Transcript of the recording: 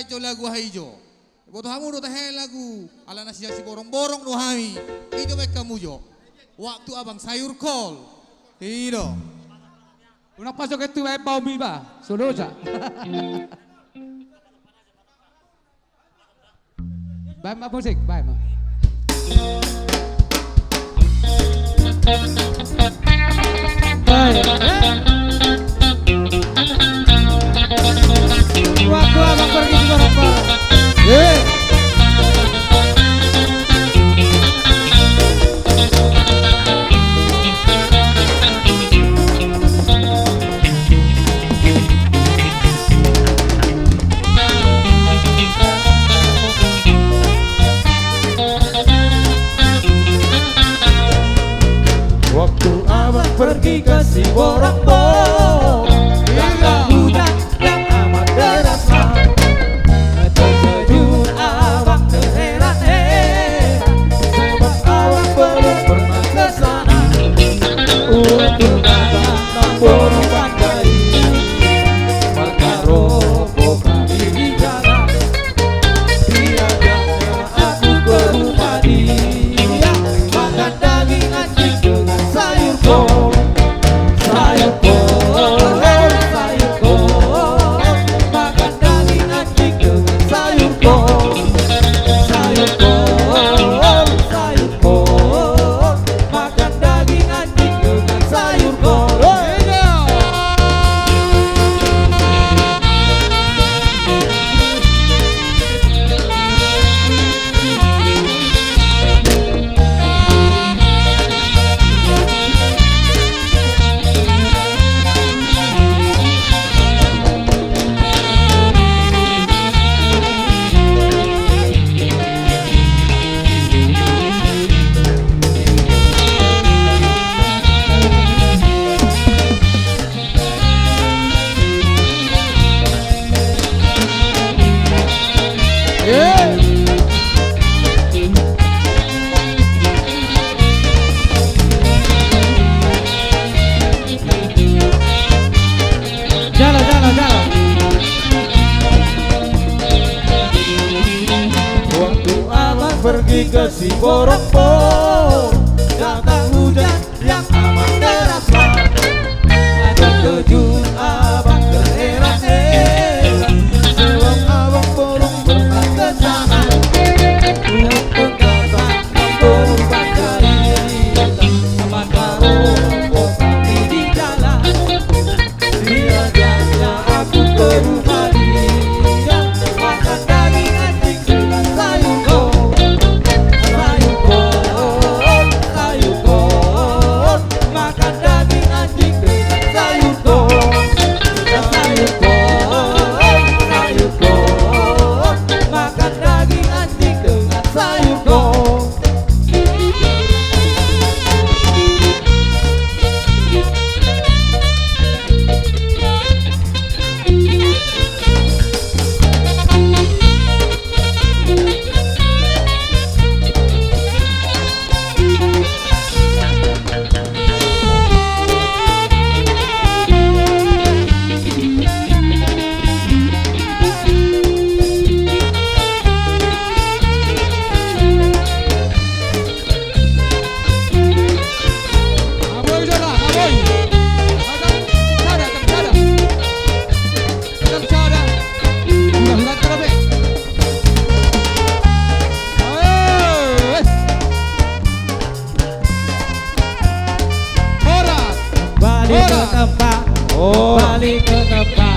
itu lagu haijo. Boto hamu do tahe lagu ala nasi si borong-borong do hami. Itu mereka mujo. Waktu abang sayur kol. Itu. Unak pasok itu ay paumi ba? Sulo siya. Bye ma musik, bye ma. Waktu abang pergi ke Eropa. Waktu abang pergi ke Siborongbo, datang hujan yang amat deras. Terkejut abang terheran-heran, sebab abang belum pernah ke sana untuk datang nombor pandai. Maka roboh kami di jalan, diajaknya aku ke rumah dia, makan daging anjing dengan sayur kol. Sayur kol, sayur kol, makan daging anjing dengan sayur kol. Sayur kol, sayur kol, makan daging anjing dengan sayur kol. Jalan. Waktu abang pergi ke Siborongbo, datang hujan yang amat deras. Terkejut abang terheran-heran, sebab abang belum pernah ke sana untuk datang nombor pandai. Maka roboh kami di jalan, diajaknya aku ke rumah dia, makan daging anjing dengan sayur kol. Sayur kol, sayur kol, makan daging anjing dengan sayur kol. Sayur kol, sayur kol, makan daging anjing dengan sayur kol. Aboy sana, aboy. Tetap cara. Sudah terlebih. Horas. Balik ke tempat, balik ke tempat.